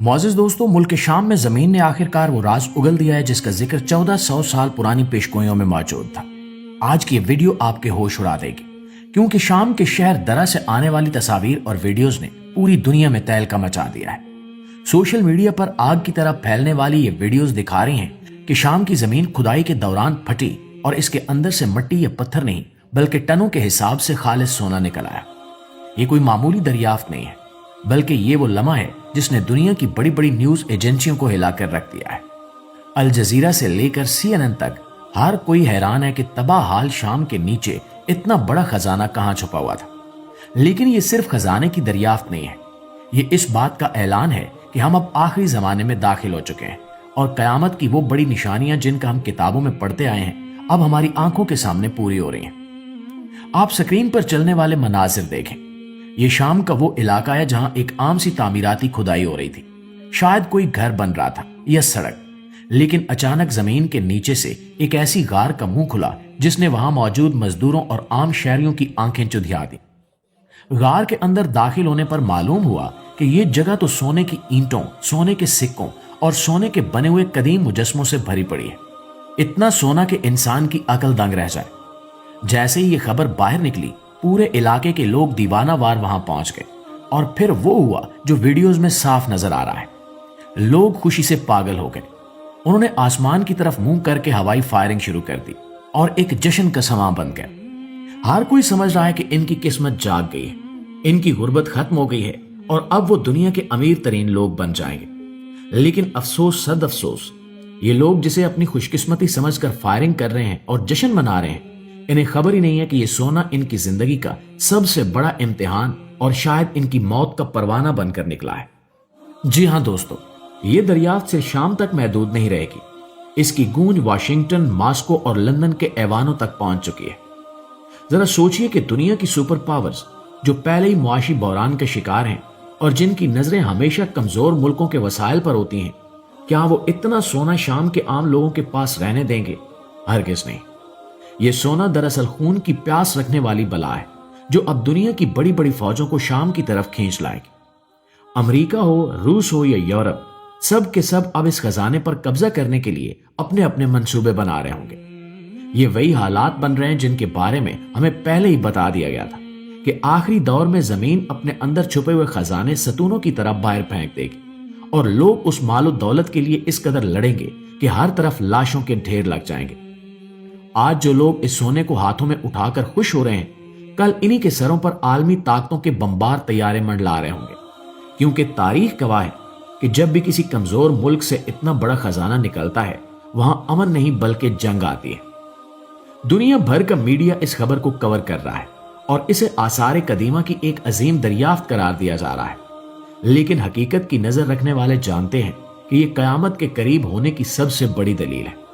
मोअज़्ज़िज़ दोस्तों, मुल्क शाम में जमीन ने आखिरकार वो राज उगल दिया है जिसका जिक्र 1400 साल पुरानी पेशगोइयों में मौजूद था। आज की ये वीडियो आपके होश उड़ा देगी, क्योंकि शाम के शहर दरा से आने वाली तस्वीर और वीडियोस ने पूरी दुनिया में तहलका मचा दिया है। सोशल मीडिया पर आग की तरह फैलने वाली ये वीडियोस दिखा रही हैं कि शाम की जमीन खुदाई के दौरान फटी और इसके अंदर से मिट्टी या पत्थर नहीं बल्कि टनों के हिसाब से खालिस सोना निकल आया। ये कोई मामूली दरियाफ्त नहीं है, बल्कि ये वो लम्हा है जिसने दुनिया की बड़ी बड़ी न्यूज एजेंसियों को हिलाकर रख दिया है। अल जजीरा से लेकर CNN तक हर कोई हैरान है कि तबाह हाल शाम के नीचे इतना बड़ा खजाना कहां छुपा हुआ था। लेकिन ये सिर्फ खजाने की दरियाफ्त नहीं है, ये इस बात का ऐलान है कि हम अब आखिरी जमाने में दाखिल हो चुके हैं और कयामत की वो बड़ी निशानियां जिनका हम किताबों में पढ़ते आए हैं अब हमारी आंखों के सामने पूरी हो रही हैं। आप स्क्रीन पर चलने वाले मनाजिर देखें। ये शाम का वो इलाका है जहां एक आम सी तामीराती खुदाई हो रही थी। शायद कोई घर बन रहा था या सड़क, लेकिन अचानक जमीन के नीचे से एक ऐसी गार का मुंह खुला जिसने वहां मौजूद मजदूरों और आम शहरियों की आंखें चुधिया दी। गार के अंदर दाखिल होने पर मालूम हुआ कि ये जगह तो सोने की ईंटों, सोने के सिक्कों और सोने के बने हुए कदीम मुजस्मों से भरी पड़ी है। इतना सोना कि इंसान की अकल दंग रह जाए। जैसे ही ये खबर बाहर निकली, पूरे इलाके के लोग दीवाना वार वहां पहुंच गए और फिर वो हुआ जो वीडियोस में साफ नजर आ रहा है। लोग खुशी से पागल हो गए। उन्होंने आसमान की तरफ मुंह करके हवाई फायरिंग शुरू कर दी और एक जश्न का समा बन गया। हर कोई समझ रहा है कि इनकी किस्मत जाग गई है, इनकी गुर्बत खत्म हो गई है और अब वो दुनिया के अमीर तरीन लोग बन जाएंगे। लेकिन अफसोस सद अफसोस, ये लोग जिसे अपनी खुशकिस्मती समझकर फायरिंग कर रहे हैं और जश्न मना रहे हैं, इन्हें खबर ही नहीं है कि ये सोना इनकी जिंदगी का सबसे बड़ा इम्तिहान और शायद इनकी मौत का परवाना बनकर निकला है। जी हां दोस्तों, ये दरियाफ्त सिर्फ शाम तक महदूद नहीं रहेगी। इसकी गूंज वाशिंगटन, मॉस्को और लंदन के ऐवानों तक पहुंच चुकी है। जरा सोचिए कि दुनिया की सुपर पावर्स जो पहले ही मुआशी बहरान के शिकार हैं और जिनकी नजरें हमेशा कमजोर मुल्कों के वसाइल पर होती हैं, क्या वो इतना सोना शाम के आम लोगों के पास रहने देंगे? हरगिज नहीं। ये सोना दरअसल खून की प्यास रखने वाली बला है जो अब दुनिया की बड़ी बड़ी फौजों को शाम की तरफ खींच लाएगी। अमेरिका हो, रूस हो या यूरोप, सब के सब अब इस खजाने पर कब्जा करने के लिए अपने अपने मंसूबे बना रहे होंगे। ये वही हालात बन रहे हैं जिनके बारे में हमें पहले ही बता दिया गया था कि आखिरी दौर में जमीन अपने अंदर छुपे हुए खजाने सतूनों की तरफ बाहर फेंक देगी और लोग उस मालो दौलत के लिए इस कदर लड़ेंगे कि हर तरफ लाशों के ढेर लग जाएंगे। आज जो लोग इस सोने को हाथों में उठाकर खुश हो रहे हैं, कल इन्हीं के सरों पर आलमी ताकतों के बम्बार तैयारे मंडला रहे होंगे, क्योंकि तारीख गवाह है कि जब भी किसी कमजोर मुल्क से इतना बड़ा खजाना निकलता है, वहां अमन नहीं बल्कि जंग आती है। दुनिया भर का मीडिया इस खबर को कवर कर रहा है और इसे आसार कदीमा की एक अजीम दरियाफ्त करार दिया जा रहा है। लेकिन हकीकत की नजर रखने वाले जानते हैं कि यह कयामत के करीब होने की सबसे बड़ी दलील है।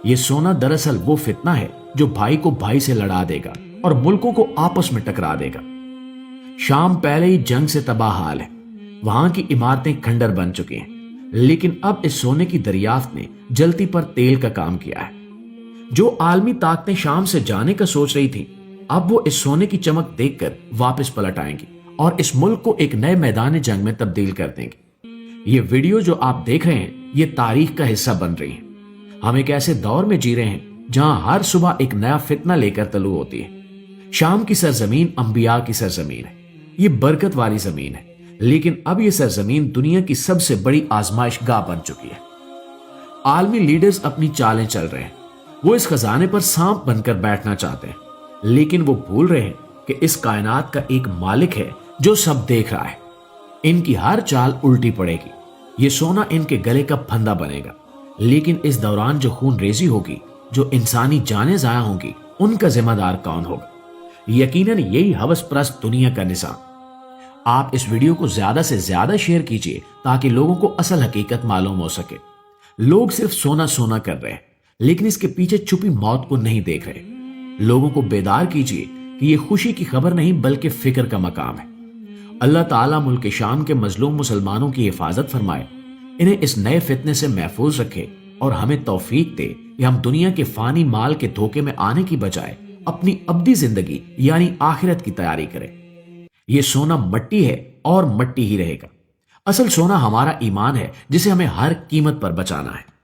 ये सोना दरअसल वो फितना है जो भाई को भाई से लड़ा देगा और मुल्कों को आपस में टकरा देगा। शाम पहले ही जंग से तबाह हाल है, वहां की इमारतें खंडर बन चुकी हैं, लेकिन अब इस सोने की दरियाफ्त ने जलती पर तेल का काम किया है। जो आलमी ताकतें शाम से जाने का सोच रही थी, अब वो इस सोने की चमक देखकर वापस पलट आएंगी और इस मुल्क को एक नए मैदान जंग में तब्दील कर देंगे। ये वीडियो जो आप देख रहे हैं, ये तारीख का हिस्सा बन रही है। हम एक ऐसे दौर में जी रहे हैं जहां हर सुबह एक नया फितना लेकर तलू होती है। शाम की सरजमीन अंबिया की सरजमीन है, ये बरकत वाली जमीन है, लेकिन अब ये सरजमीन दुनिया की सबसे बड़ी आजमाइश गाह बन चुकी है। आलमी लीडर्स अपनी चालें चल रहे हैं। वो इस खजाने पर सांप बनकर बैठना चाहते हैं, लेकिन वो भूल रहे हैं कि इस कायनात का एक मालिक है जो सब देख रहा है। इनकी हर चाल उल्टी पड़ेगी, ये सोना इनके गले का फंदा बनेगा, लेकिन इस दौरान जो खून रेजी होगी, जो इंसानी जानें जाया होंगी, उनका जिम्मेदार कौन होगा? यकीनन यही हवसप्रस्त दुनिया का निजाम। आप इस वीडियो को ज्यादा से ज्यादा शेयर कीजिए ताकि लोगों को असल हकीकत मालूम हो सके। लोग सिर्फ सोना सोना कर रहे हैं, लेकिन इसके पीछे छुपी मौत को नहीं देख रहे। लोगों को बेदार कीजिए कि यह खुशी की खबर नहीं बल्कि फिक्र का मकाम है। अल्लाह ताला मुल्क शाम के मजलूम मुसलमानों की हिफाजत फरमाए, इन्हें इस नए फितने से महफूज रखे और हमें तौफीक दे कि हम दुनिया के फानी माल के धोखे में आने की बजाय अपनी अब्दी जिंदगी यानी आखिरत की तैयारी करें। यह सोना मट्टी है और मट्टी ही रहेगा। اصل سونا ہمارا ایمان ہے جسے ہمیں ہر قیمت پر بچانا ہے۔